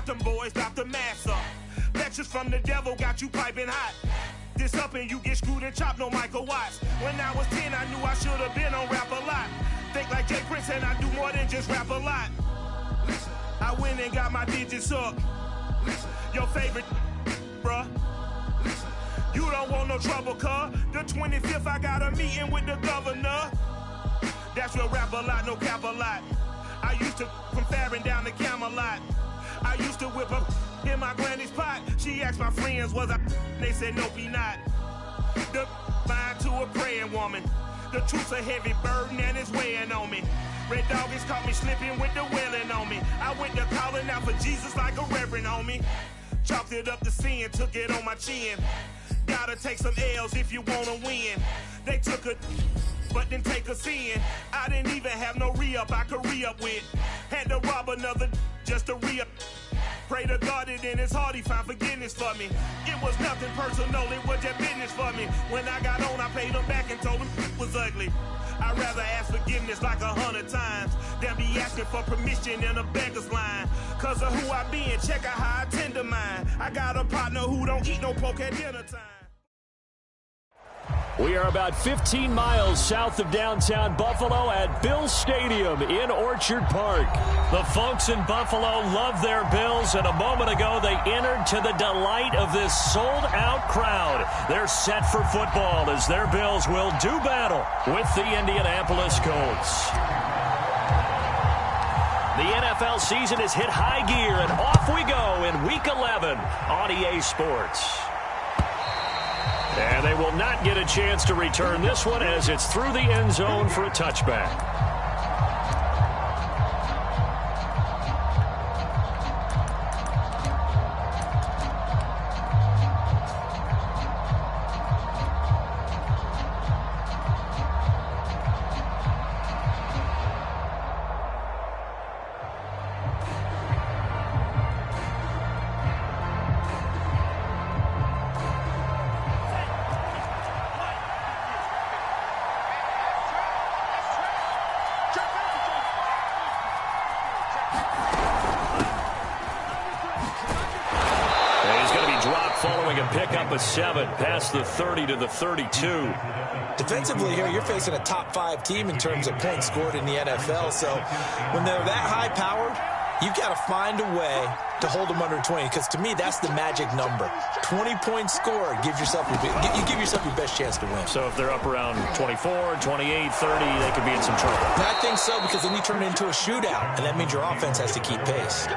Drop them boys, drop the mask up. Lectures from the devil got you piping hot. This up and you get screwed and chopped, no Michael Watts. When I was 10, I knew I should have been on Rap a Lot. Think like Jay Prince and I do more than just rap a lot. I went and got my digits up. Your favorite, bruh. You don't want no trouble, cuz. The 25th, I got a meeting with the governor. That's real rap a lot, no cap a lot. I used to from Farron down to Camelot. I used to whip up in my granny's pot. She asked my friends, was I? They said, nope, he not. The line to a praying woman. The truth's a heavy burden and it's weighing on me. Red Dog has caught me slipping with the wailing on me. I went to calling out for Jesus like a reverend on me. Chalked it up to sin, took it on my chin. Gotta take some L's if you wanna win. They took a but didn't take a sin. I didn't even have no re-up I could re-up with. Had to rob another just to re-up. Pray to God that in his heart he found forgiveness for me. It was nothing personal, it was just business for me. When I got on, I paid him back and told him it was ugly. I'd rather ask forgiveness like 100 times than be asking for permission in a beggar's line. Cause of who I be and check out how I tend to mine. I got a partner who don't eat no pork at dinner time. We are about 15 miles south of downtown Buffalo at Bills Stadium in Orchard Park. The folks in Buffalo love their Bills, and a moment ago they entered to the delight of this sold-out crowd. They're set for football as their Bills will do battle with the Indianapolis Colts. The NFL season has hit high gear, and off we go in Week 11 on EA Sports. And they will not get a chance to return this one as it's through the end zone for a touchback. Following a pickup of 7 past the 30 to the 32. Defensively here, you're facing a top-5 team in terms of points scored in the NFL. So when they're that high-powered, you've got to find a way to hold them under 20. Because to me, that's the magic number. 20 points scored gives yourself you give yourself your best chance to win. So if they're up around 24, 28, 30, they could be in some trouble. And I think so, because then you turn it into a shootout, and that means your offense has to keep pace.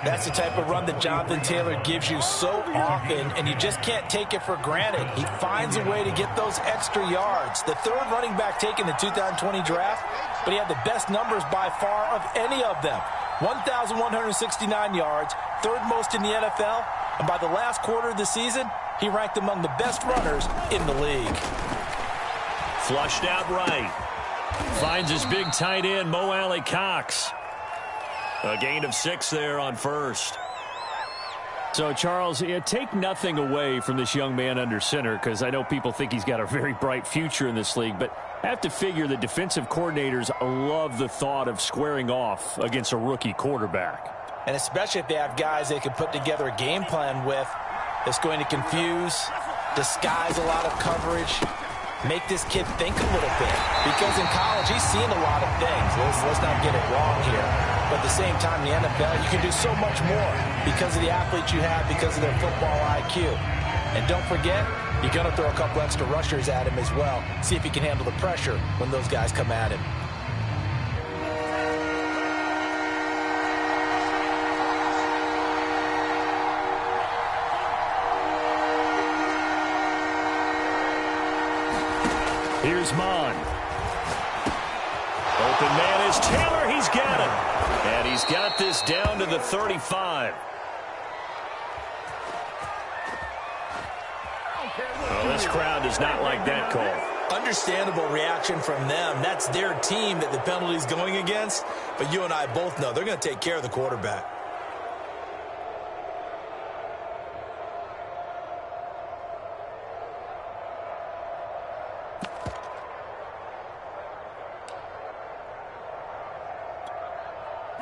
That's the type of run that Jonathan Taylor gives you so often, and you just can't take it for granted. He finds a way to get those extra yards. The third running back taken in the 2020 draft, but he had the best numbers by far of any of them. 1,169 yards, third most in the NFL, and by the last quarter of the season, he ranked among the best runners in the league. Flushed out right. Finds his big tight end, Mo Alley-Cox. A gain of 6 there on first. So, Charles, take nothing away from this young man under center, because I know people think he's got a very bright future in this league, but I have to figure the defensive coordinators love the thought of squaring off against a rookie quarterback. And especially if they have guys they can put together a game plan with that's going to confuse, disguise a lot of coverage, make this kid think a little bit. Because in college, he's seen a lot of things. Let's not get it wrong here. But at the same time, in the NFL, you can do so much more because of the athletes you have, because of their football IQ. And don't forget, you're going to throw a couple extra rushers at him as well. See if he can handle the pressure when those guys come at him. Here's Mon. Open man is Taylor. He's got it. And he's got this down to the 35. Oh, this crowd does not like that call. Understandable reaction from them. That's their team that the penalty's going against. But you and I both know they're going to take care of the quarterback.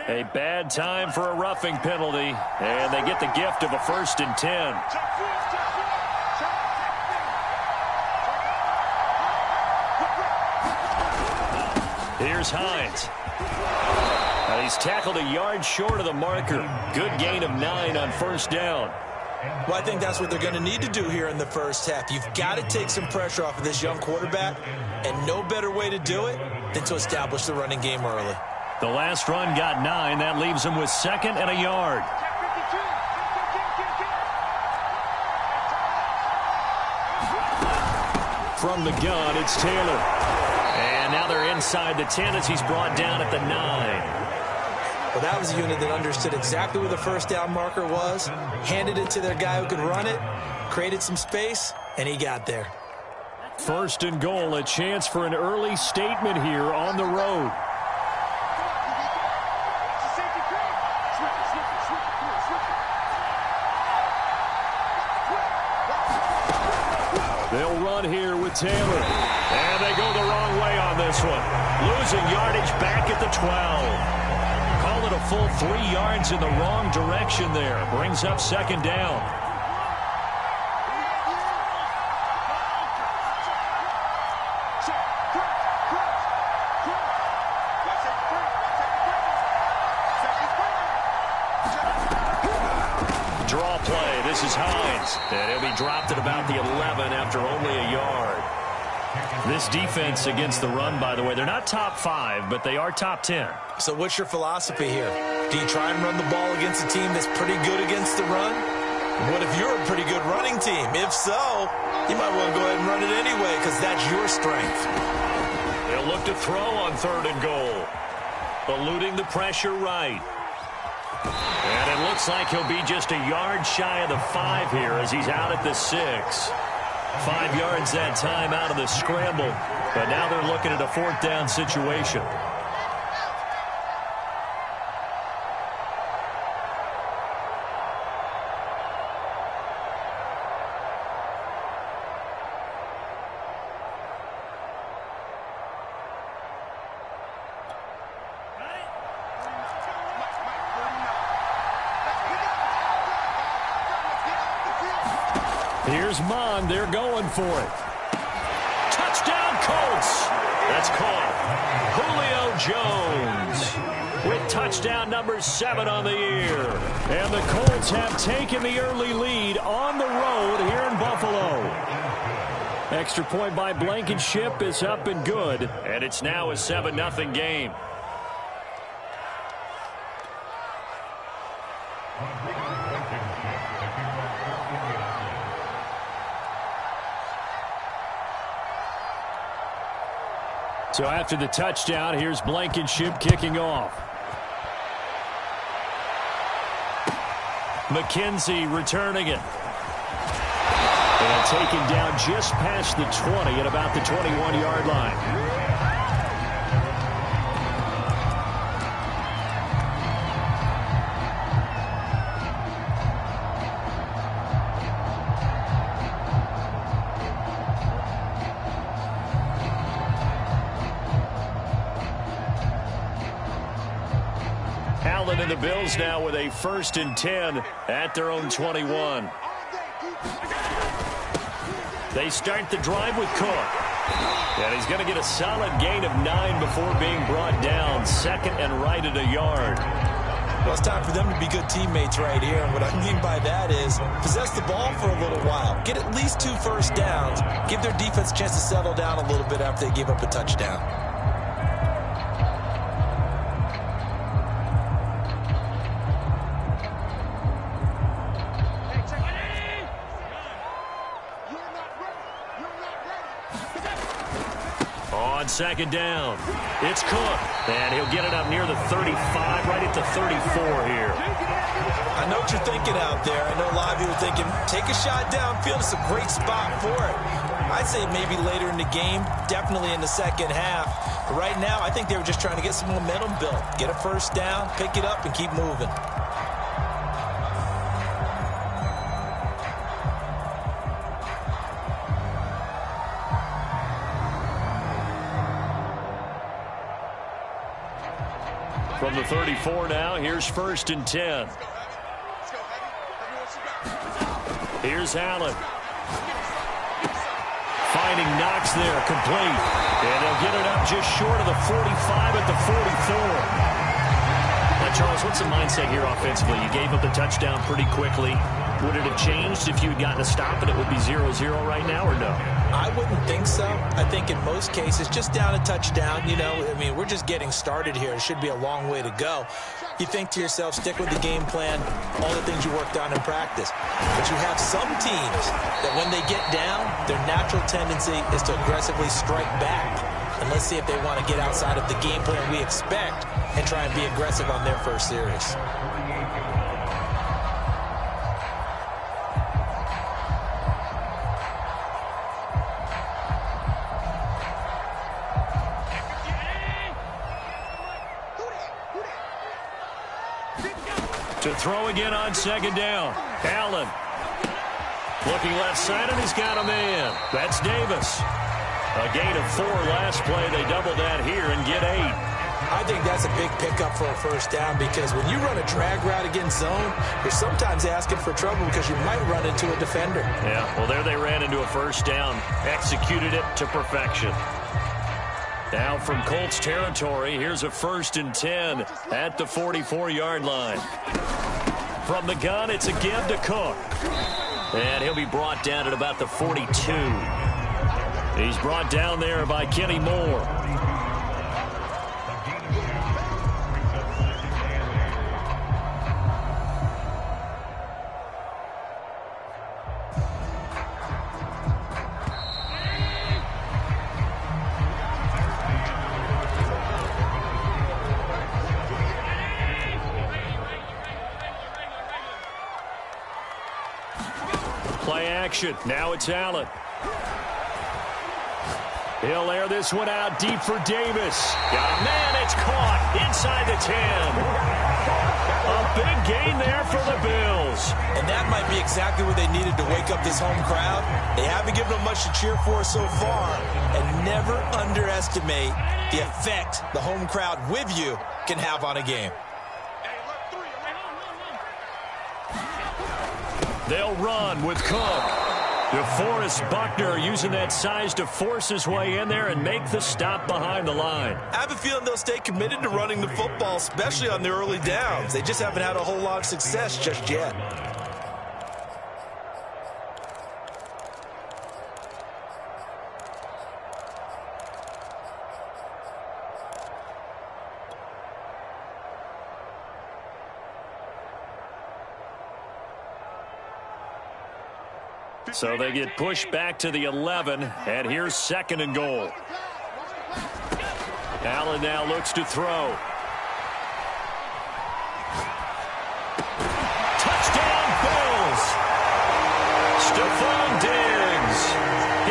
A bad time for a roughing penalty, and they get the gift of a 1st and 10. Here's Hines. Now he's tackled a yard short of the marker. Good gain of 9 on 1st down. Well, I think that's what they're going to need to do here in the first half. You've got to take some pressure off of this young quarterback, and no better way to do it than to establish the running game early. The last run got 9. That leaves them with 2nd and a yard. From the gun, it's Taylor. And now they're inside the 10 as he's brought down at the 9. Well, that was a unit that understood exactly where the 1st down marker was, handed it to their guy who could run it, created some space, and he got there. 1st and goal, a chance for an early statement here on the road. They'll run here with Taylor. And they go the wrong way on this one. Losing yardage back at the 12. Call it a full 3 yards in the wrong direction there. Brings up 2nd down. Draw play. This is Hines. And he'll be dropped at about the 11 after only a yard. This defense against the run, by the way, they're not top 5, but they are top 10. So what's your philosophy here? Do you try and run the ball against a team that's pretty good against the run? What if you're a pretty good running team? If so, you might want to go ahead and run it anyway because that's your strength. They'll look to throw on 3rd and goal. Eluding the pressure right. And it looks like he'll be just a yard shy of the 5 here as he's out at the 6. 5 yards that time out of the scramble. But now they're looking at a 4th down situation. Here's Mond. They're going for it. Touchdown, Colts. That's caught. Julio Jones with touchdown number 7 on the year. And the Colts have taken the early lead on the road here in Buffalo. Extra point by Blankenship is up and good. And it's now a 7-0 game. So after the touchdown, here's Blankenship kicking off. McKenzie returning it. And taken down just past the 20 at about the 21-yard line. Allen and the Bills now with a 1st and 10 at their own 21. They start the drive with Cook. And he's going to get a solid gain of 9 before being brought down. 2nd and right at a yard. Well, it's time for them to be good teammates right here. And what I mean by that is possess the ball for a little while. Get at least 2 first downs. Give their defense a chance to settle down a little bit after they give up a touchdown. On 2nd down, it's Cook, and he'll get it up near the 35, right at the 34 here. I know what you're thinking out there. I know a lot of you are thinking, take a shot downfield. It's a great spot for it. I'd say maybe later in the game, definitely in the second half. But right now, I think they were just trying to get some momentum built. Get a first down, pick it up, and keep moving. From From the 34 now, here's 1st and 10. Here's Allen. Finding Knox there, complete. And they'll get it up just short of the 45 at the 44. Now, Charles, what's the mindset here offensively? You gave up the touchdown pretty quickly. Would it have changed if you had gotten a stop and it would be 0-0 right now, or no? I wouldn't think so. I think in most cases, just down a touchdown, you know, I mean, we're just getting started here. It should be a long way to go. You think to yourself, stick with the game plan, all the things you worked on in practice. But you have some teams that when they get down, their natural tendency is to aggressively strike back. And let's see if they want to get outside of the game plan we expect and try and be aggressive on their first series. To throw again on 2nd down. Allen. Looking left side, and he's got a man. That's Davis. A gain of 4 last play. They double that here and get 8. I think that's a big pickup for a first down because when you run a drag route against zone, you're sometimes asking for trouble because you might run into a defender. Yeah, well, there they ran into a first down. Executed it to perfection. Now from Colts territory, here's a 1st and 10 at the 44-yard line. From the gun, it's a give to Cook. And he'll be brought down at about the 42. He's brought down there by Kenny Moore. Play action. Now it's Allen. He'll air this one out deep for Davis. Got a man. It's caught inside the 10. A big gain there for the Bills. And that might be exactly what they needed to wake up this home crowd. They haven't given them much to cheer for so far. And never underestimate the effect the home crowd with you can have on a game. They'll run with Cook. DeForest Buckner using that size to force his way in there and make the stop behind the line. I have a feeling they'll stay committed to running the football, especially on the early downs. They just haven't had a whole lot of success just yet. So they get pushed back to the 11, and here's 2nd and goal. Allen now looks to throw. Touchdown, Bills! Stephon Diggs,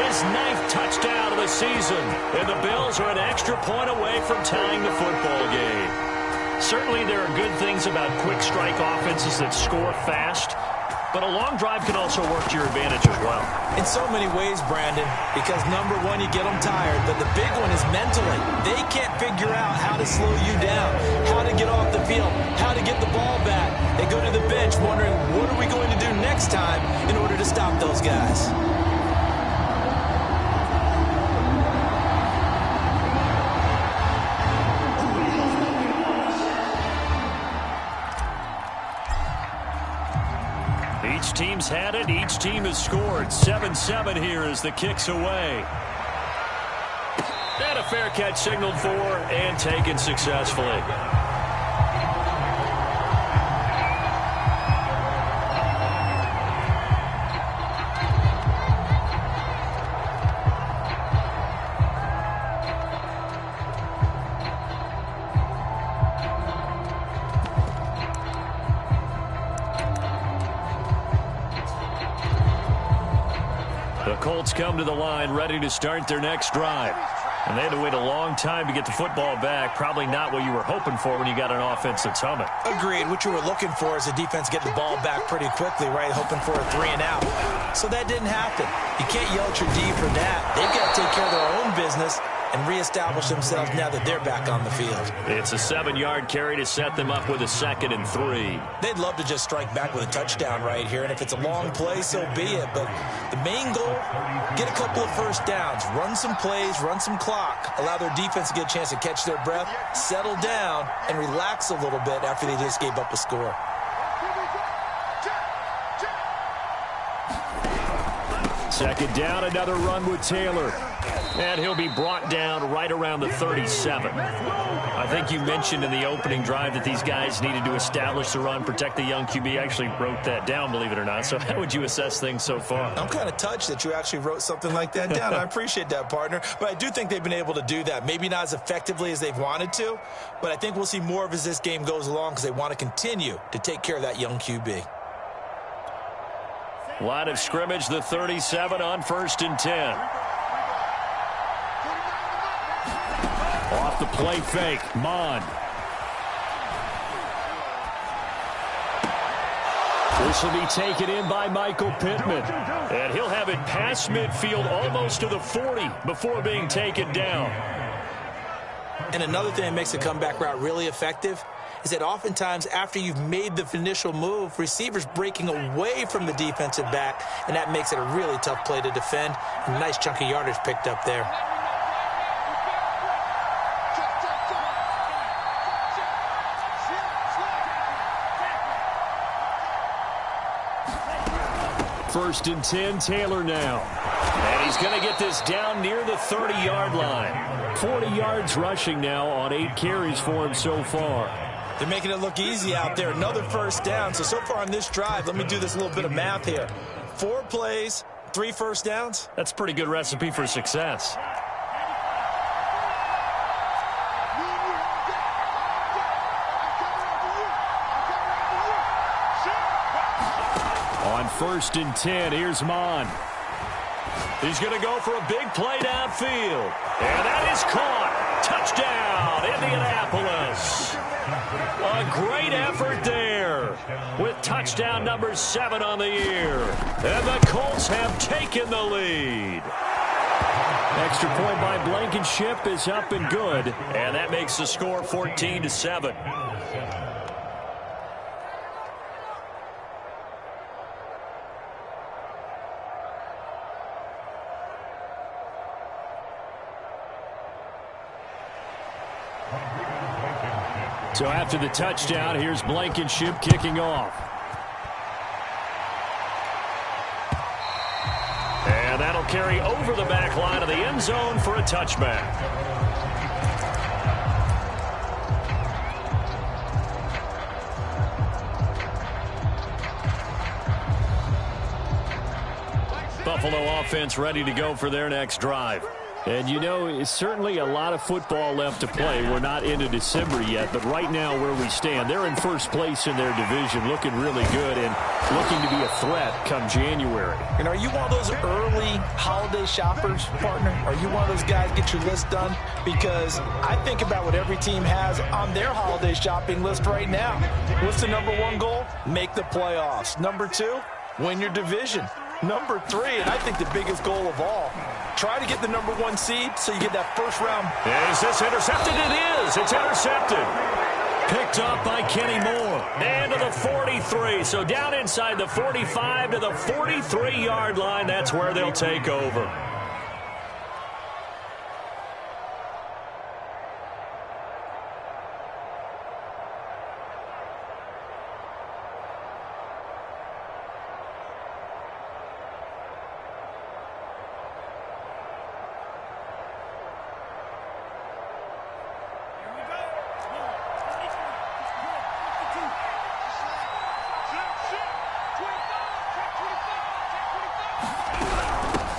his 9th touchdown of the season, and the Bills are an extra point away from tying the football game. Certainly there are good things about quick strike offenses that score fast, but a long drive can also work to your advantage as well. In so many ways, Brandon, because number one, you get them tired, but the big one is mentally. They can't figure out how to slow you down, how to get off the field, how to get the ball back. They go to the bench wondering, what are we going to do next time in order to stop those guys? Each team's had it. Each team has scored. 7-7 here as the kick's away. And a fair catch signaled for and taken successfully. The Colts come to the line ready to start their next drive. And they had to wait a long time to get the football back. Probably not what you were hoping for when you got an offense that's humming. Agreed. What you were looking for is the defense get the ball back pretty quickly, right? Hoping for a 3 and out. So that didn't happen. You can't yell at your D for that. They've got to take care of their own business and reestablish themselves now that they're back on the field. It's a 7-yard carry to set them up with a 2nd and 3. They'd love to just strike back with a touchdown right here, and if it's a long play, so be it. But the main goal, get a couple of first downs, run some plays, run some clock, allow their defense to get a chance to catch their breath, settle down, and relax a little bit after they just gave up a score. Second down, another run with Taylor. And he'll be brought down right around the 37. I think you mentioned in the opening drive that these guys needed to establish the run, protect the young QB. I actually wrote that down, believe it or not. So how would you assess things so far? I'm kind of touched that you actually wrote something like that down. I appreciate that, partner. But I do think they've been able to do that. Maybe not as effectively as they've wanted to, but I think we'll see more of as this game goes along because they want to continue to take care of that young QB. Line of scrimmage, the 37 on 1st and 10. Off the play fake, Mon. This will be taken in by Michael Pittman. And he'll have it past midfield almost to the 40 before being taken down. And another thing that makes the comeback route really effective is that oftentimes after you've made the initial move, receivers breaking away from the defensive back, and that makes it a really tough play to defend. A nice chunk of yardage picked up there. First and 10, Taylor now. And he's going to get this down near the 30-yard line. 40 yards rushing now on 8 carries for him so far. They're making it look easy out there. Another first down. So far on this drive, let me do this little bit of math here. 4 plays, 3 first downs. That's a pretty good recipe for success. On 1st and 10, here's Mon. He's going to go for a big play downfield. And that is caught. Touchdown, Indianapolis. A great effort there with touchdown number 7 on the year. And the Colts have taken the lead. Extra point by Blankenship is up and good. And that makes the score 14-7. So after the touchdown, here's Blankenship kicking off. And that'll carry over the back line of the end zone for a touchback. Buffalo offense ready to go for their next drive. And, you know, it's certainly a lot of football left to play. We're not into December yet, but right now where we stand, they're in first place in their division, looking really good and looking to be a threat come January. And are you one of those early holiday shoppers, partner? Are you one of those guys get your list done? Because I think about what every team has on their holiday shopping list right now. What's the number 1 goal? Make the playoffs. Number 2, win your division. Number 3, and I think the biggest goal of all, try to get the number 1 seed so you get that first round. Is this intercepted? It is. It's intercepted. Picked up by Kenny Moore. And to the 43. So down inside the 45 to the 43-yard line. That's where they'll take over.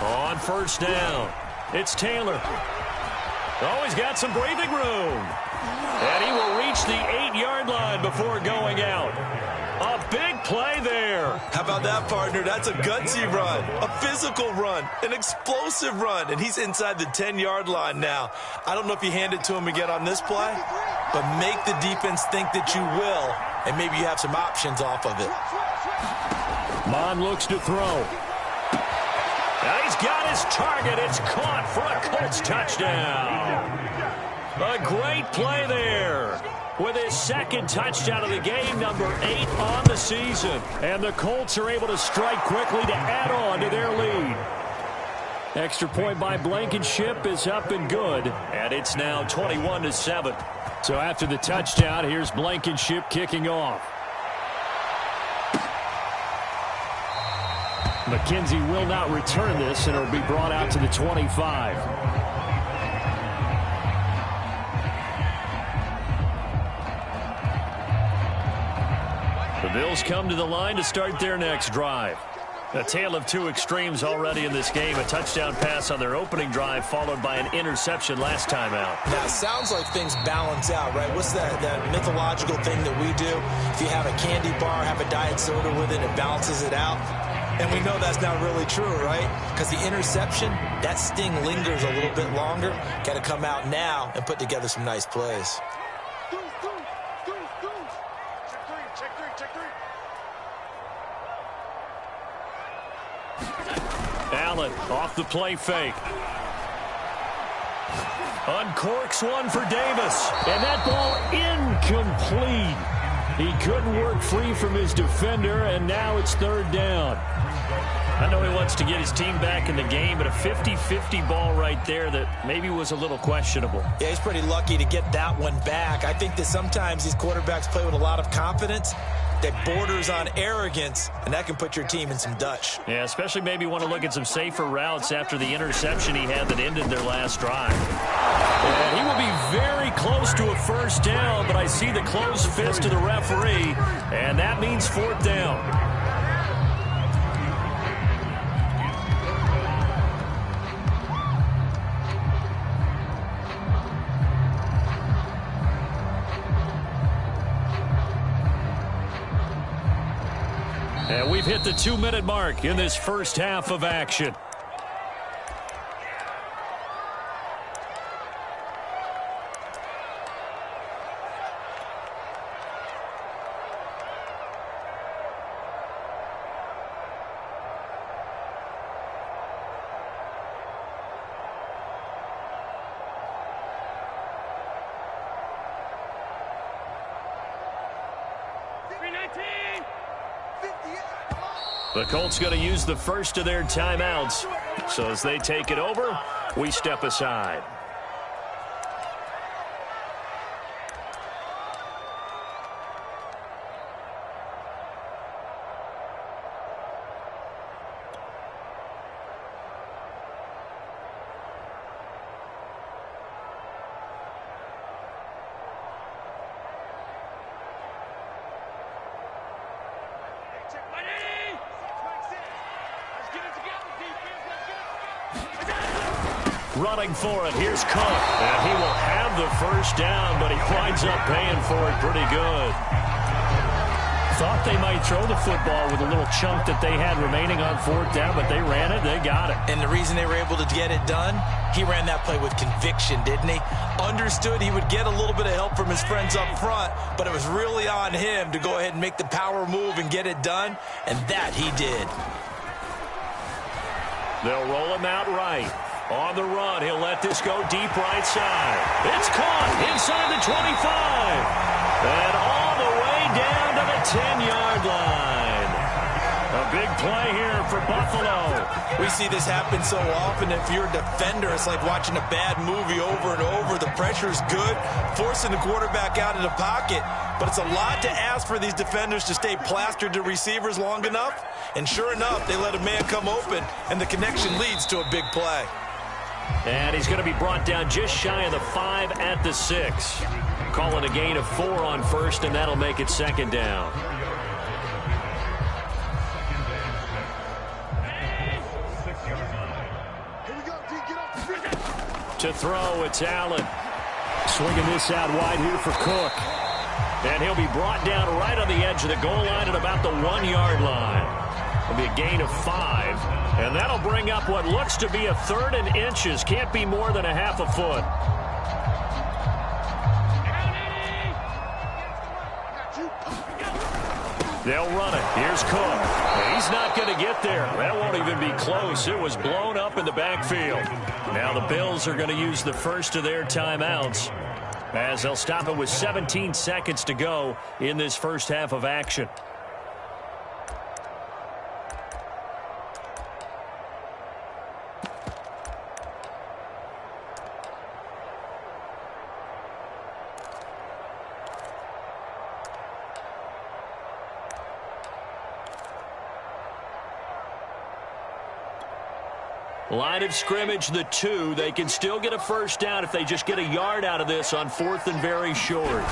On first down, it's Taylor. Oh, he's got some breathing room. And he will reach the 8-yard line before going out. A big play there. How about that, partner? That's a gutsy run, a physical run, an explosive run, and he's inside the 10-yard line now. I don't know if you hand it to him again on this play, but make the defense think that you will, and maybe you have some options off of it. Mon looks to throw. And he's got his target. It's caught for a Colts touchdown. A great play there with his second touchdown of the game, number 8 on the season. And the Colts are able to strike quickly to add on to their lead. Extra point by Blankenship is up and good. And it's now 21-7. So after the touchdown, here's Blankenship kicking off. McKenzie will not return this, and it'll be brought out to the 25. The Bills come to the line to start their next drive. A tale of two extremes already in this game. A touchdown pass on their opening drive followed by an interception last time out. Now, it sounds like things balance out, right? What's that mythological thing that we do? If you have a candy bar, have a diet soda with it, it balances it out. And we know that's not really true, right? Because the interception, that sting lingers a little bit longer. Got to come out now and put together some nice plays. Allen off the play fake. Uncorks one for Davis. And that ball incomplete. He couldn't work free from his defender, and now it's third down. I know he wants to get his team back in the game, but a 50-50 ball right there that maybe was a little questionable. Yeah, he's pretty lucky to get that one back. I think that sometimes these quarterbacks play with a lot of confidence that borders on arrogance, and that can put your team in some Dutch. Yeah, especially maybe want to look at some safer routes after the interception he had that ended their last drive. And he will be very close to a first down, but I see the closed fist of the referee, and that means fourth down. And we've hit the 2-minute mark in this first half of action. The Colts going to use the first of their timeouts. So as they take it over, we step aside. Running for it. Here's Cook. And he will have the first down, but he winds up paying for it pretty good. Thought they might throw the football with a little chunk that they had remaining on fourth down, but they ran it. They got it. And the reason they were able to get it done, he ran that play with conviction, didn't he? Understood he would get a little bit of help from his friends up front, but it was really on him to go ahead and make the power move and get it done, and that he did. They'll roll him out right. On the run, he'll let this go deep right side. It's caught inside the 25. And all the way down to the 10-yard line. A big play here for Buffalo. We see this happen so often. If you're a defender, it's like watching a bad movie over and over. The pressure's good, forcing the quarterback out of the pocket. But it's a lot to ask for these defenders to stay plastered to receivers long enough. And sure enough, they let a man come open, and the connection leads to a big play. And he's going to be brought down just shy of the 5 at the 6. Call it a gain of 4 on first, and that'll make it second down. To throw, it's Allen. Swinging this out wide here for Cook. And he'll be brought down right on the edge of the goal line at about the 1-yard line. It'll be a gain of 5. And that'll bring up what looks to be a 3rd and inches. Can't be more than a half a foot. They'll run it. Here's Cook. He's not going to get there. That won't even be close. It was blown up in the backfield. Now the Bills are going to use the first of their timeouts as they'll stop it with 17 seconds to go in this first half of action. Line of scrimmage, the 2. They can still get a first down if they just get a yard out of this on 4th and very short.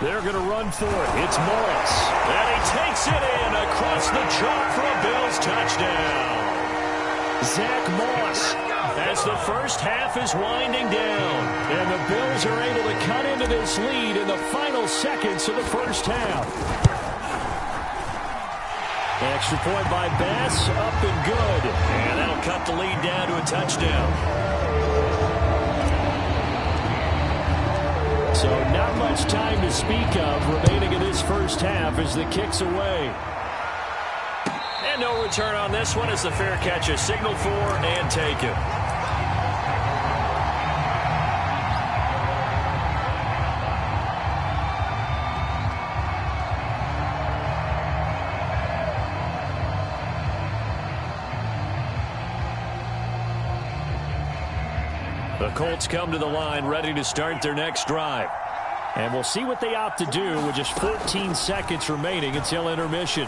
They're going to run for it. It's Morris. And he takes it in across the chalk for a Bills touchdown. Zach Moss, as the first half is winding down. And the Bills are able to cut into this lead in the final seconds of the first half. Extra point by Bass, up and good. And that'll cut the lead down to a touchdown. So not much time to speak of remaining in this first half as the kick's away. And no return on this one as the fair catch is signaled for and taken. The Colts come to the line ready to start their next drive. And we'll see what they opt to do with just 14 seconds remaining until intermission.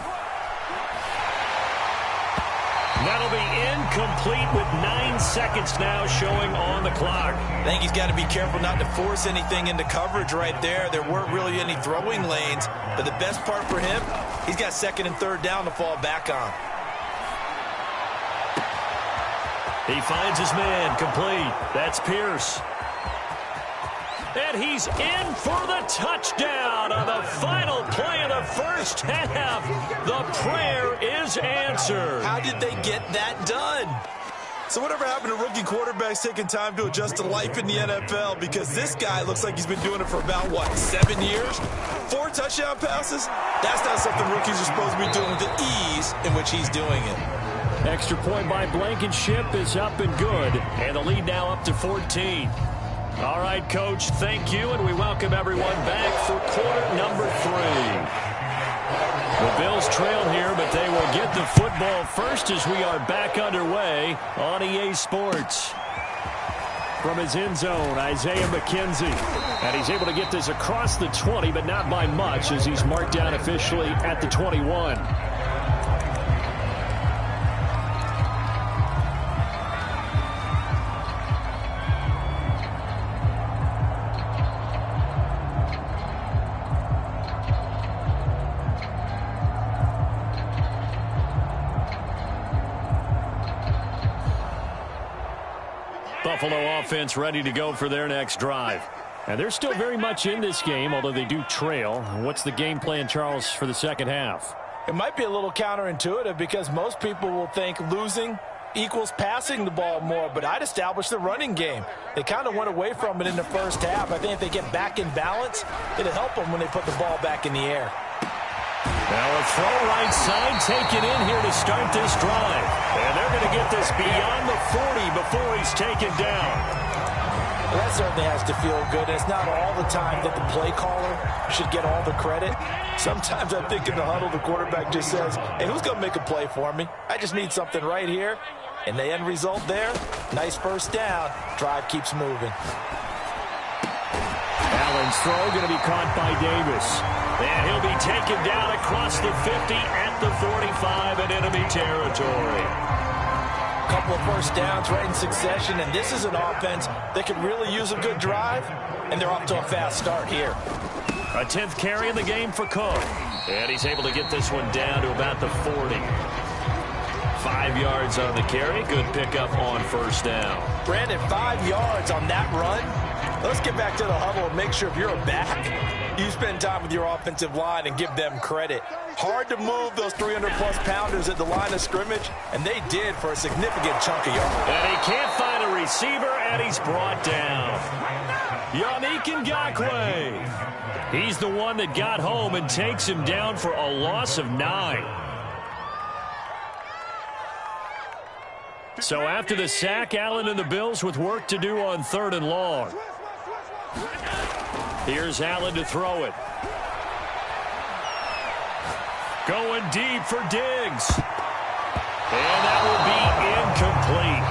That'll be incomplete with 9 seconds now showing on the clock. I think he's got to be careful not to force anything into coverage right there. There weren't really any throwing lanes. But the best part for him, he's got 2nd and 3rd down to fall back on. He finds his man, complete. That's Pierce. And he's in for the touchdown on the final play of the first half. The prayer is answered. How did they get that done? So whatever happened to rookie quarterbacks taking time to adjust to life in the NFL? Because this guy looks like he's been doing it for about, 7 years? 4 touchdown passes? That's not something rookies are supposed to be doing with the ease in which he's doing it. Extra point by Blankenship is up and good. And the lead now up to 14. All right, Coach, thank you, and we welcome everyone back for quarter number 3. The Bills trail here, but they will get the football first as we are back underway on EA Sports. From his end zone, Isaiah McKenzie. And he's able to get this across the 20, but not by much as he's marked down officially at the 21. Buffalo offense ready to go for their next drive. And they're still very much in this game, although they do trail. What's the game plan, Charles, for the second half? It might be a little counterintuitive because most people will think losing equals passing the ball more, but I'd establish the running game. They kind of went away from it in the first half. I think if they get back in balance, it'll help them when they put the ball back in the air. Now a throw right side taken in here to start this drive. And they're going to get this beyond the 40 before he's taken down. Well, that certainly has to feel good. It's not all the time that the play caller should get all the credit. Sometimes I think in the huddle, the quarterback just says, hey, who's going to make a play for me? I just need something right here. And the end result there, nice first down. Drive keeps moving. Allen's throw going to be caught by Davis. And he'll be taken down across the 50 at the 45 in enemy territory. A couple of first downs right in succession, and this is an offense that could really use a good drive, and they're off to a fast start here. A 10th carry in the game for Cook. And he's able to get this one down to about the 40. 5 yards on the carry. Good pickup on first down. Brandon, 5 yards on that run. Let's get back to the huddle and make sure if you're a back, you spend time with your offensive line and give them credit. Hard to move those 300-plus pounders at the line of scrimmage, and they did for a significant chunk of yards. And he can't find a receiver, and he's brought down. Yannick Ngakoue. He's the one that got home and takes him down for a loss of 9. So after the sack, Allen and the Bills with work to do on 3rd and long. Here's Allen to throw it. Going deep for Diggs. And that will be incomplete.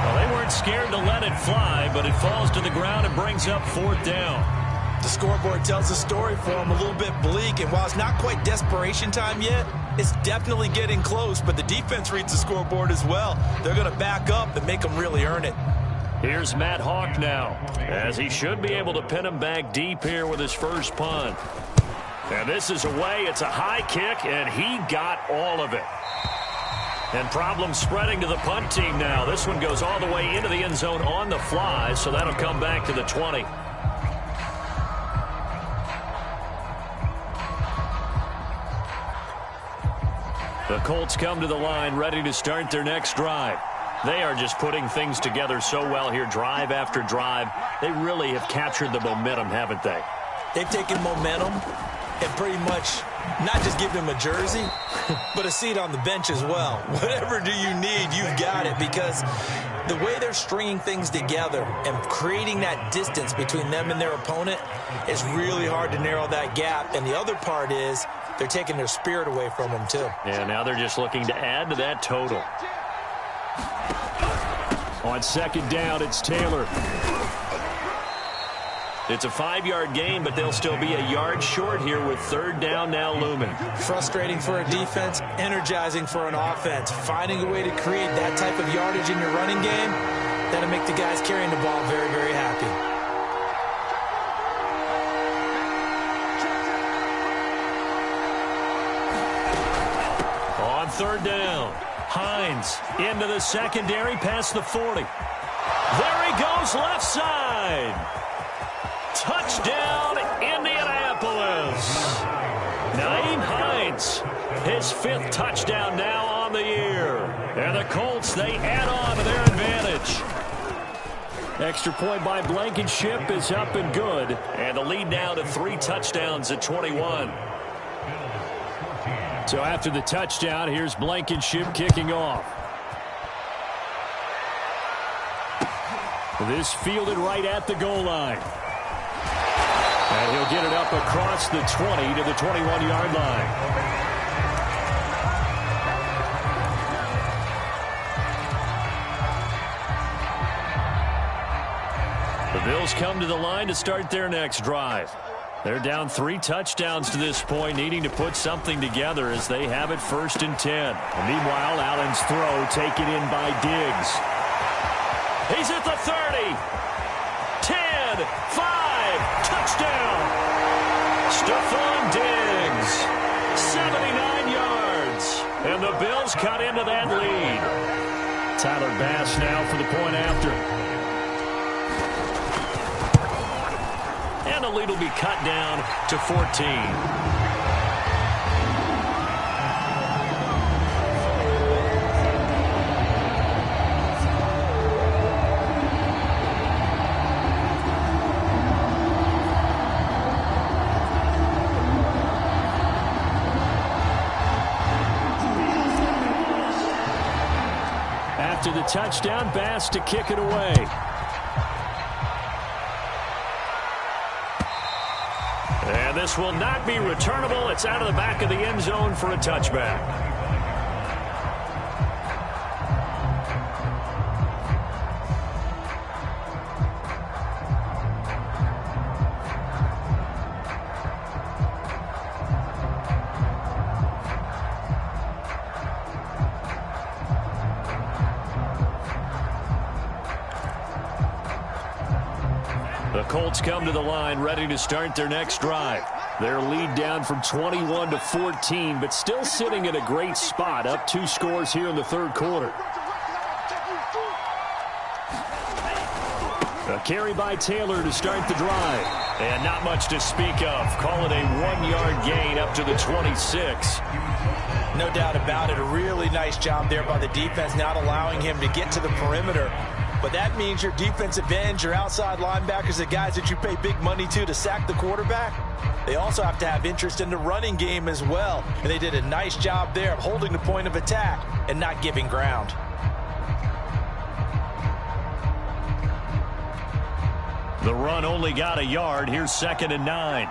Well, they weren't scared to let it fly, but it falls to the ground and brings up 4th down. The scoreboard tells the story for them a little bit bleak, and while it's not quite desperation time yet, it's definitely getting close, but the defense reads the scoreboard as well. They're going to back up and make them really earn it. Here's Matt Hawk now, as he should be able to pin him back deep here with his first punt. And this is away. It's a high kick, and he got all of it. And problems spreading to the punt team now. This one goes all the way into the end zone on the fly, so that'll come back to the 20. The Colts come to the line, ready to start their next drive. They are just putting things together so well here, drive after drive. They really have captured the momentum, haven't they? They've taken momentum and pretty much not just give them a jersey, but a seat on the bench as well. Whatever do you need, you've got it, because the way they're stringing things together and creating that distance between them and their opponent is really hard to narrow that gap. And the other part is they're taking their spirit away from them, too. Yeah, now they're just looking to add to that total. On 2nd down, it's Taylor. It's a 5-yard gain, but they'll still be a yard short here with 3rd down now looming. Frustrating for a defense, energizing for an offense. Finding a way to create that type of yardage in your running game, that'll make the guys carrying the ball very, very happy. On 3rd down, Hines into the secondary past the 40. There he goes, left side. Touchdown, Indianapolis. Nyheim Hines, his 5th touchdown now on the year. And the Colts, they add on to their advantage. Extra point by Blankenship is up and good. And the lead now to 3 touchdowns at 21. So after the touchdown, here's Blankenship kicking off. This fielded right at the goal line. And he'll get it up across the 20 to the 21-yard line. The Bills come to the line to start their next drive. They're down 3 touchdowns to this point, needing to put something together as they have it 1st and 10. And meanwhile, Allen's throw taken in by Diggs. He's at the 30. 10, 5, touchdown. Stephon Diggs, 79 yards. And the Bills cut into that lead. Tyler Bass now for the point after. And the lead will be cut down to 14. After the touchdown, Bass to kick it away. And this will not be returnable. It's out of the back of the end zone for a touchback. The Colts come to the line ready to start their next drive. Their lead down from 21 to 14, but still sitting in a great spot, up 2 scores here in the 3rd quarter. A carry by Taylor to start the drive. And not much to speak of. Call it a 1-yard gain up to the 26. No doubt about it. A really nice job there by the defense, not allowing him to get to the perimeter. But that means your defensive ends, your outside linebackers, the guys that you pay big money to sack the quarterback, they also have to have interest in the running game as well. And they did a nice job there of holding the point of attack and not giving ground. The run only got a yard. Here's 2nd and 9.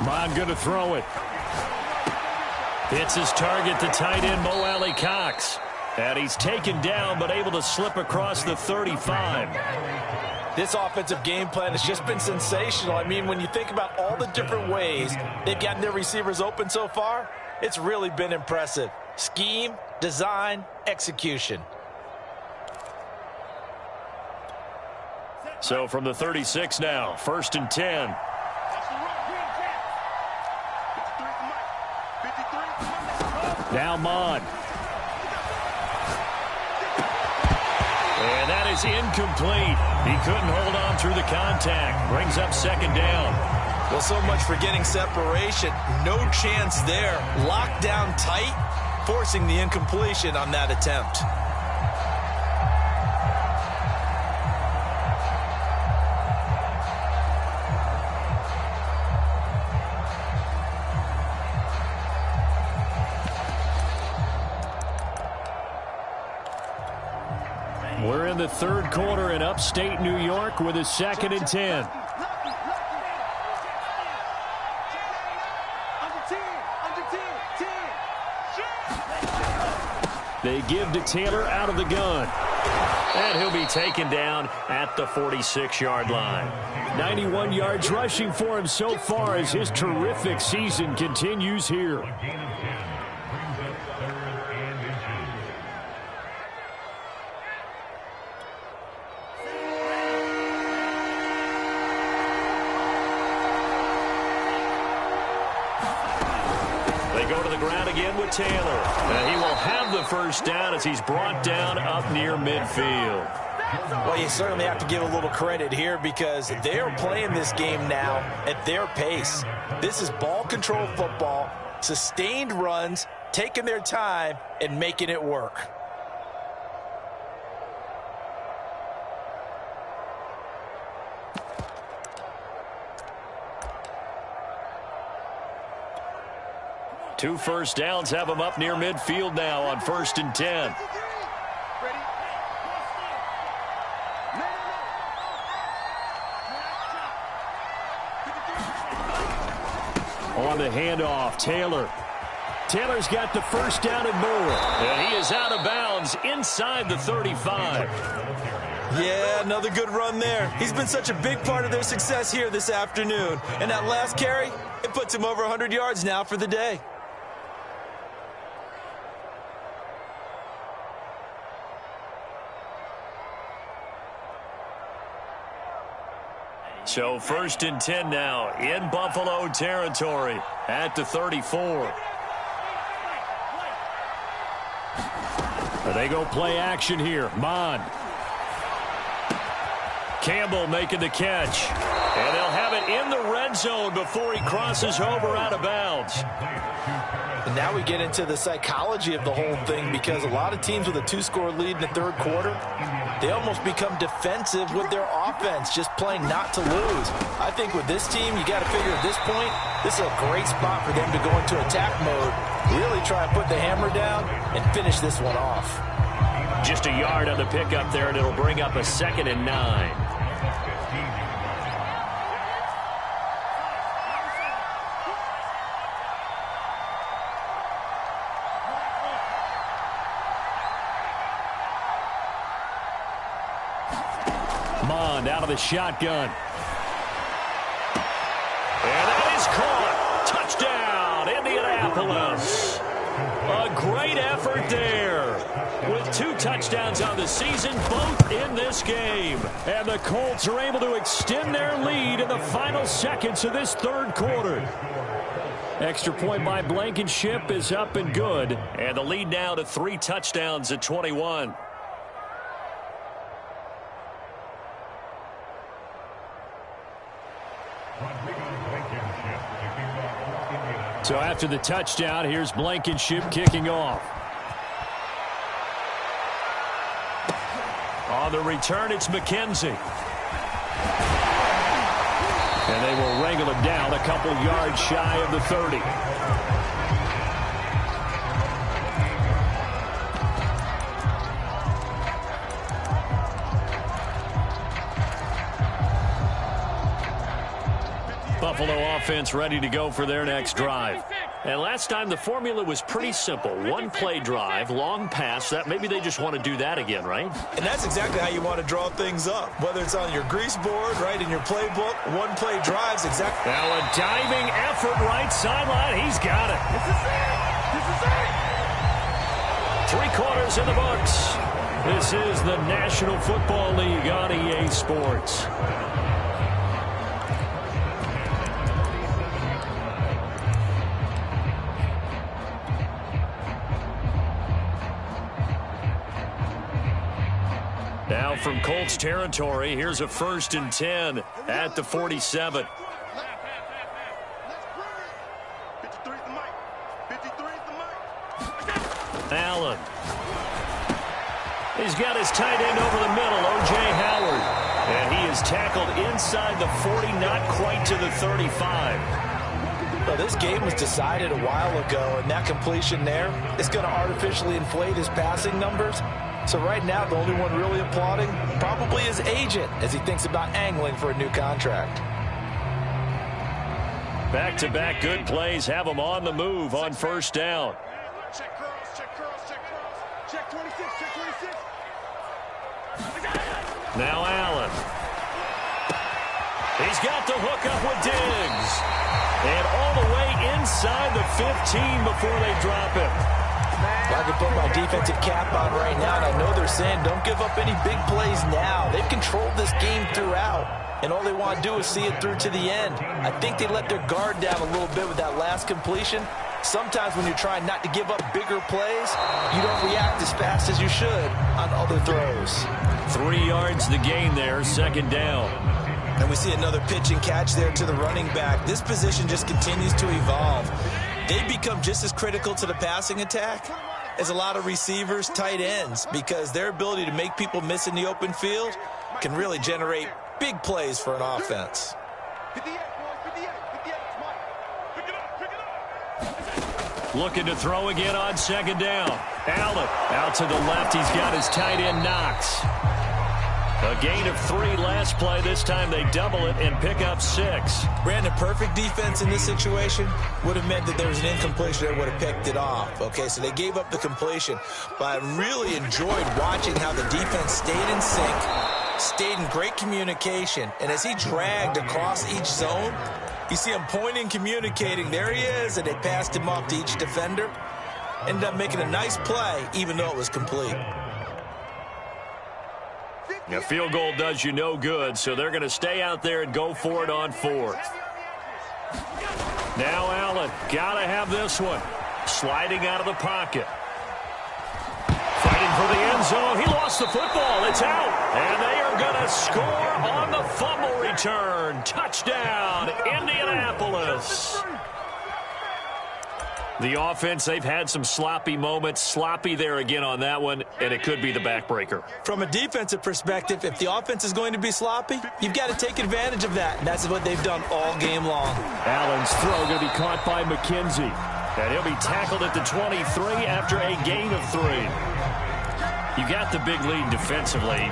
Mon going to throw it. It's his target, the tight end, Mo Cox. And he's taken down, but able to slip across the 35. This offensive game plan has just been sensational. I mean, when you think about all the different ways they've gotten their receivers open so far, it's really been impressive. Scheme, design, execution. So from the 36 now, 1st and 10. Now Mon. And that is incomplete. He couldn't hold on through the contact. Brings up 2nd down. Well, so much for getting separation. No chance there. Locked down tight, forcing the incompletion on that attempt. We're in the 3rd quarter in upstate New York with a 2nd and 10. They give to Taylor out of the gun. And he'll be taken down at the 46-yard line. 91 yards rushing for him so far as his terrific season continues here. Taylor. And he will have the 1st down as he's brought down up near midfield. Well, you certainly have to give a little credit here because they're playing this game now at their pace. This is ball control football, sustained runs, taking their time and making it work. Two 1st downs have him up near midfield now on 1st and 10. On the handoff, Taylor. Taylor's got the 1st down and more. And he is out of bounds inside the 35. Yeah, another good run there. He's been such a big part of their success here this afternoon. And that last carry, it puts him over 100 yards now for the day. So 1st and 10 now in Buffalo territory at the 34. They go play action here. Mon. Campbell making the catch. And they'll have it in the red zone before he crosses over out of bounds. And now we get into the psychology of the whole thing because a lot of teams with a 2-score lead in the 3rd quarter, they almost become defensive with their offense, just playing not to lose. I think with this team, you got to figure at this point, this is a great spot for them to go into attack mode, really try and put the hammer down and finish this one off. Just a yard on the pickup there, and it'll bring up a 2nd and 9. Mond out of the shotgun. And that is caught. Touchdown, Indianapolis. A great effort there. with 2 touchdowns on the season, both in this game. And the Colts are able to extend their lead in the final seconds of this third quarter. Extra point by Blankenship is up and good. And the lead now to 3 touchdowns at 21. So after the touchdown, here's Blankenship kicking off. On the return, it's McKenzie. And they will wrangle him down a couple yards shy of the 30. Buffalo offense ready to go for their next drive. And last time the formula was pretty simple. 1-play drive, long pass. That maybe they just want to do that again, right? And that's exactly how you want to draw things up. Whether it's on your grease board, right, in your playbook, 1-play drives, exactly. Now a diving effort right sideline. He's got it. This is it. 3 quarters in the books. This is the National Football League on EA Sports. Now from Colts territory, here's a 1st and 10 at the 47. Allen. He's got his tight end over the middle, O.J. Howard. And he is tackled inside the 40, not quite to the 35. Well, this game was decided a while ago, and that completion there is going to artificially inflate his passing numbers. So right now, the only one really applauding probably his agent as he thinks about angling for a new contract. Back-to-back good plays have him on the move on 1st down. Check curls, check curls, check curls. Check 26, check 26. Now Allen. He's got the hook up with Diggs. And all the way inside the 15 before they drop him. I can put my defensive cap on right now, and I know they're saying don't give up any big plays now. They've controlled this game throughout, and all they want to do is see it through to the end. I think they let their guard down a little bit with that last completion. Sometimes when you're trying not to give up bigger plays, you don't react as fast as you should on other throws. 3 yards the gain there, 2nd down. And we see another pitch and catch there to the running back. This position just continues to evolve. They become just as critical to the passing attack as a lot of receivers, tight ends, because their ability to make people miss in the open field can really generate big plays for an offense. 58, boys, 58, 58. Pick it up. Looking to throw again on 2nd down. Allen out to the left. He's got his tight end Knox. A gain of 3 last play. This time they double it and pick up 6. Brandon, perfect defense in this situation would have meant that there was an incompletion that would have picked it off. Okay, so they gave up the completion. But I really enjoyed watching how the defense stayed in sync, stayed in great communication. And as he dragged across each zone, you see him pointing, communicating. There he is, and they passed him off to each defender. Ended up making a nice play, even though it was complete. A field goal does you no good, so they're going to stay out there and go for it on 4th. Now Allen, got to have this one. Sliding out of the pocket. Fighting for the end zone. He lost the football. It's out. And they are going to score on the fumble return. Touchdown, Indianapolis. The offense, they've had some sloppy moments. Sloppy there again on that one, and it could be the backbreaker. From a defensive perspective, if the offense is going to be sloppy, you've got to take advantage of that, and that's what they've done all game long. Allen's throw going to be caught by McKenzie, and he'll be tackled at the 23 after a gain of 3. You got the big lead defensively,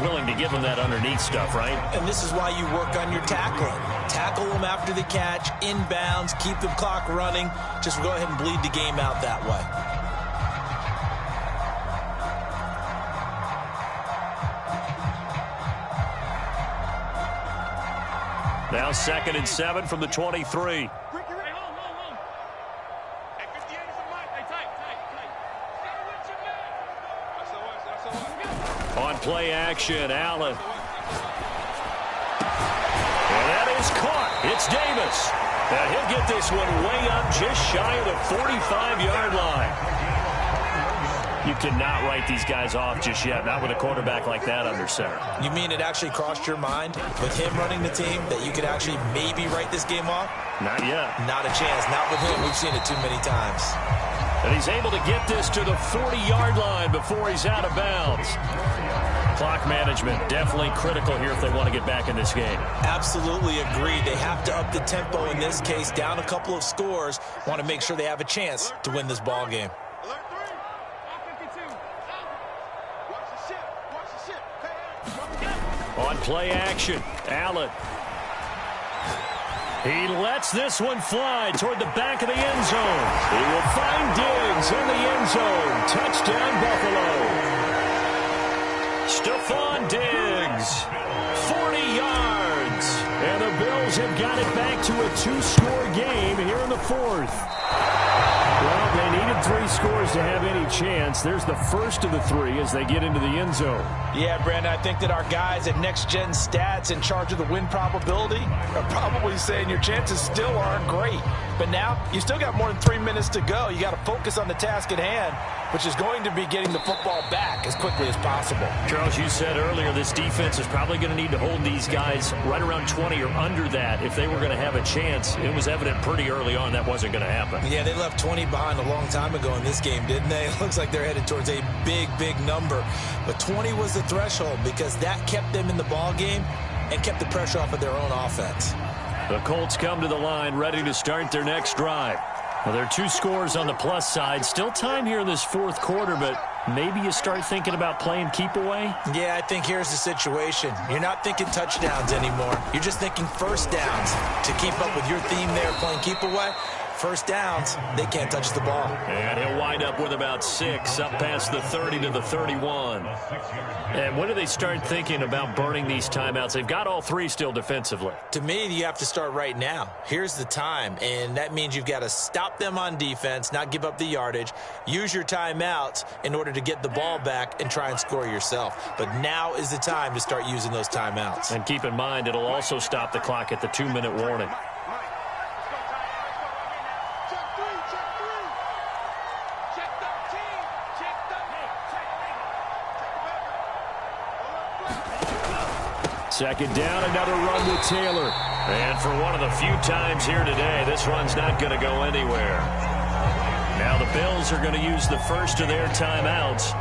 willing to give them that underneath stuff, right? And this is why you work on your tackling. Tackle them after the catch, inbounds, keep the clock running. Just go ahead and bleed the game out that way. Now 2nd and 7 from the 23. play action. Allen. And that is caught. It's Davis. And he'll get this one way up just shy of the 45-yard line. You cannot write these guys off just yet, not with a quarterback like that under center. You mean it actually crossed your mind with him running the team that you could actually maybe write this game off? Not yet. Not a chance. Not with him. We've seen it too many times. And he's able to get this to the 40-yard line before he's out of bounds. Clock management definitely critical here if they want to get back in this game. Absolutely agreed. They have to up the tempo in this case, down a couple of scores. Want to make sure they have a chance to win this ball game. On play action, Allen. He lets this one fly toward the back of the end zone. He will find Diggs in the end zone. Touchdown, Buffalo. Stephon Diggs, 40 yards. And the Bills have got it back to a 2-score game here in the fourth. Well, they needed 3 scores to have any chance. There's the first of the 3 as they get into the end zone. Yeah, Brandon, I think that our guys at Next Gen Stats in charge of the win probability are probably saying your chances still aren't great. But now, you still got more than 3 minutes to go. You got to focus on the task at hand, which is going to be getting the football back as quickly as possible. Charles, you said earlier this defense is probably going to need to hold these guys right around 20 or under that if they were going to have a chance. It was evident pretty early on that wasn't going to happen. Yeah, they left 20 behind a long time ago in this game, didn't they? It looks like they're headed towards a big, big number. But 20 was the threshold because that kept them in the ball game and kept the pressure off of their own offense. The Colts come to the line ready to start their next drive. Well, there are 2 scores on the plus side. Still time here in this fourth quarter, but maybe you start thinking about playing keep away? Yeah, I think here's the situation. You're not thinking touchdowns anymore. You're just thinking first downs. To keep up with your theme there, playing keep away, first downs, they can't touch the ball. And he'll wind up with about 6, up past the 30 to the 31. And when do they start thinking about burning these timeouts? They've got all 3 still defensively. To me, you have to start right now. Here's the time, and that means you've got to stop them on defense, not give up the yardage, use your timeouts in order to get the ball back and try and score yourself. But now is the time to start using those timeouts. And keep in mind, it'll also stop the clock at the 2-minute warning. Second down, another run with Taylor. And for one of the few times here today, this run's not going to go anywhere. Now the Bills are going to use the first of their timeouts.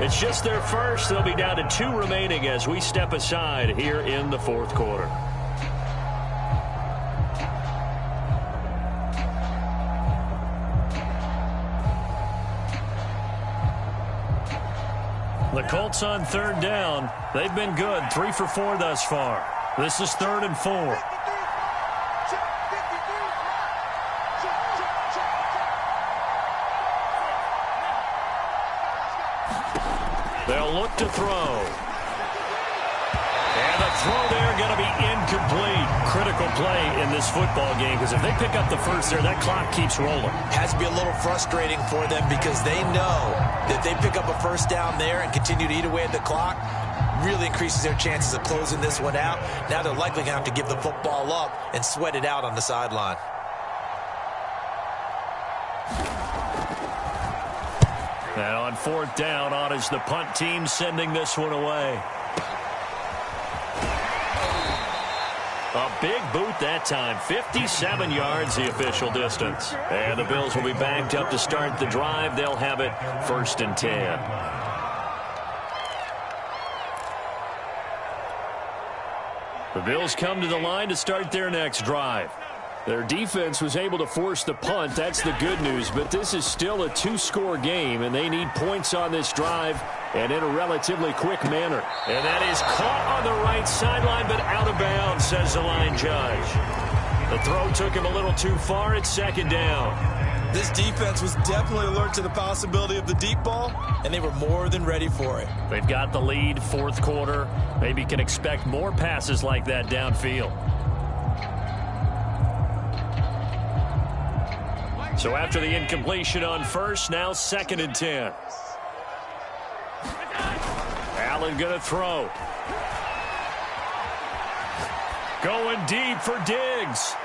It's just their first. They'll be down to 2 remaining as we step aside here in the fourth quarter. The Colts on third down. They've been good. 3 for 4 thus far. This is 3rd and 4. They'll look to throw. And the throw there going to be incomplete. Critical play in this football game because if they pick up the first there, that clock keeps rolling. Has to be a little frustrating for them because they know that they pick up a first down there and continue to eat away at the clock, really increases their chances of closing this one out. Now they're likely going to have to give the football up and sweat it out on the sideline. And on 4th down, on is the punt team sending this one away. A big boot that time. 57 yards the official distance. And the Bills will be backed up to start the drive. They'll have it 1st and 10. The Bills come to the line to start their next drive. Their defense was able to force the punt. That's the good news. But this is still a 2-score game, and they need points on this drive and in a relatively quick manner. And that is caught on the right sideline, but out of bounds, says the line judge. The throw took him a little too far. It's 2nd down. This defense was definitely alert to the possibility of the deep ball, and they were more than ready for it. They've got the lead, 4th quarter. Maybe can expect more passes like that downfield. So after the incompletion on first, now 2nd and 10. Allen going to throw. Going deep for Diggs.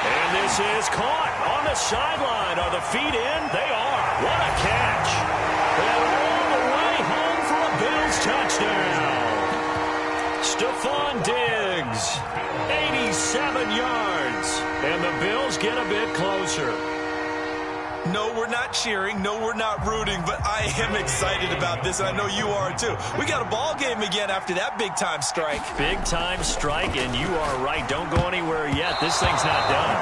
And this is caught on the sideline. Are the feet in? They are. What a catch. And all the way home for a Bills touchdown. Stephon Diggs, 87 yards. And the Bills get a bit closer. No, we're not cheering. No, we're not rooting. But I am excited about this, and I know you are too. We got a ball game again after that big-time strike. Big-time strike, and you are right. Don't go anywhere yet. This thing's not done.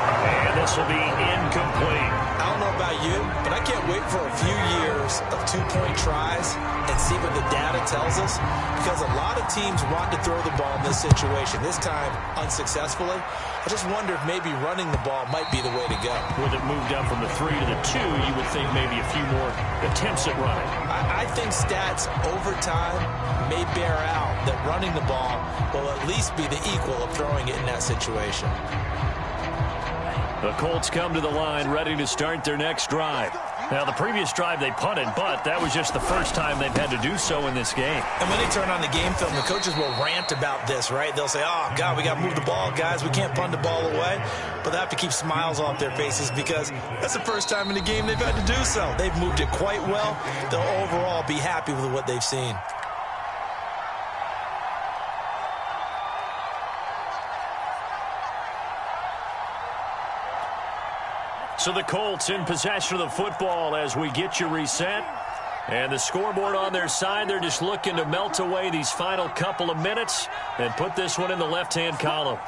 And this will be incomplete. I don't know about you, but I can't wait for a few years of two-point tries and see what the data tells us, because a lot of teams want to throw the ball in this situation, this time unsuccessfully. I just wonder if maybe running the ball might be the way to go. With it moved up from the 3 to the 2, you would think maybe a few more attempts at running. I think stats over time may bear out that running the ball will at least be the equal of throwing it in that situation. The Colts come to the line ready to start their next drive. Now, the previous drive they punted, but that was just the first time they've had to do so in this game. And when they turn on the game film, the coaches will rant about this, right? They'll say, oh, God, we got to move the ball, guys. We can't punt the ball away. But they have to keep smiles off their faces because that's the first time in the game they've had to do so. They've moved it quite well. They'll overall be happy with what they've seen. So the Colts in possession of the football as we get you reset. And the scoreboard on their side, they're just looking to melt away these final couple of minutes and put this one in the left-hand column.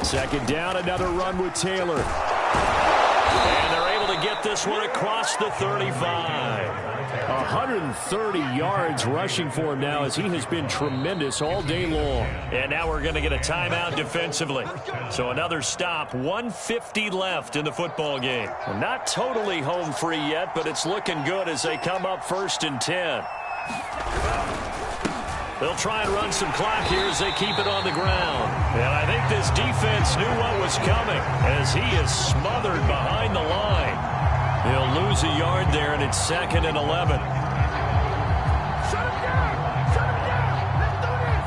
Second down, another run with Taylor. And they're able to get this one across the 35. 130 yards rushing for him now as he has been tremendous all day long. And now we're going to get a timeout defensively. So another stop, 150 left in the football game. Well, not totally home free yet, but it's looking good as they come up 1st and 10. They'll try and run some clock here as they keep it on the ground. And I think this defense knew what was coming as he is smothered behind the line. He'll lose a yard there, and it's 2nd and 11. Shut him down! Shut him down! Let's do this!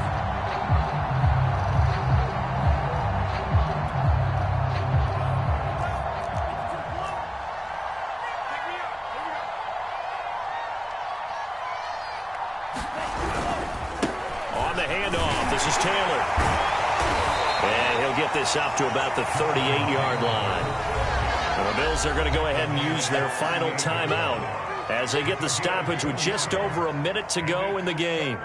On the handoff, this is Taylor. And he'll get this up to about the 38-yard line. The Bills are going to go ahead and use their final timeout as they get the stoppage with just over a minute to go in the game.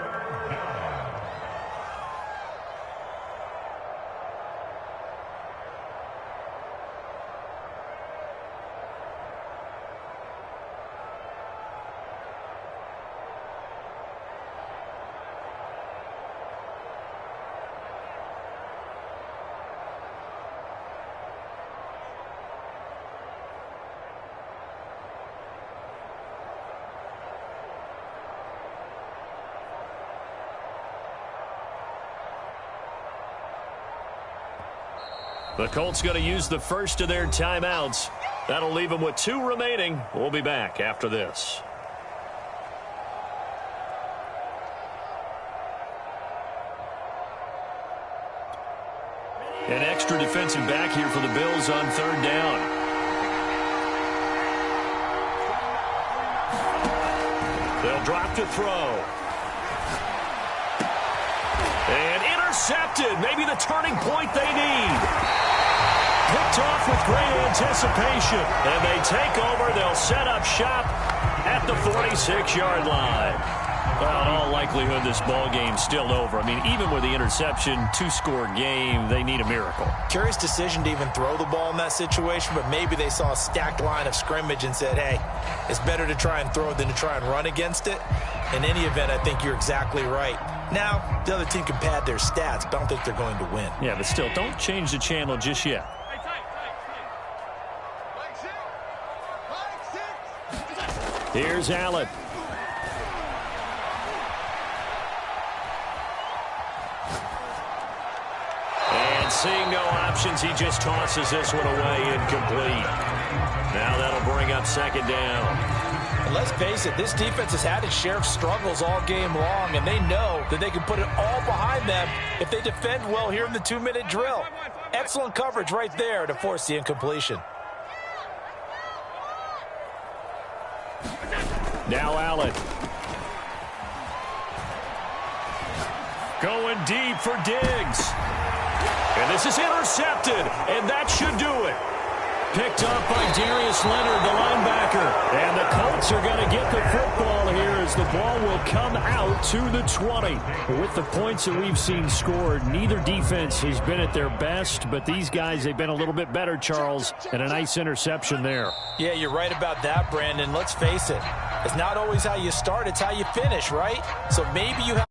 The Colts going to use the first of their timeouts. That'll leave them with 2 remaining. We'll be back after this. An extra defensive back here for the Bills on 3rd down. They'll drop to throw. And intercepted. Maybe the turning point they need. Picked off with great anticipation. And they take over. They'll set up shop at the 46-yard line. Well, in all likelihood, this ball game's still over. I mean, even with the interception, 2-score game, they need a miracle. Curious decision to even throw the ball in that situation, but maybe they saw a stacked line of scrimmage and said, hey, it's better to try and throw than to try and run against it. In any event, I think you're exactly right. Now, the other team can pad their stats, but I don't think they're going to win. Yeah, but still, don't change the channel just yet. Here's Allen. And seeing no options, he just tosses this one away incomplete. Now that'll bring up 2nd down. And let's face it, this defense has had its share of struggles all game long, and they know that they can put it all behind them if they defend well here in the 2-minute drill. Excellent coverage right there to force the incompletion. Now Allen. Going deep for Diggs. And this is intercepted, and that should do it. Picked up by Darius Leonard, the linebacker. And the Colts are going to get the football here as the ball will come out to the 20. With the points that we've seen scored, neither defense has been at their best, but these guys, they've been a little bit better, Charles, and a nice interception there. Yeah, you're right about that, Brandon. Let's face it. It's not always how you start, it's how you finish, right? So maybe you have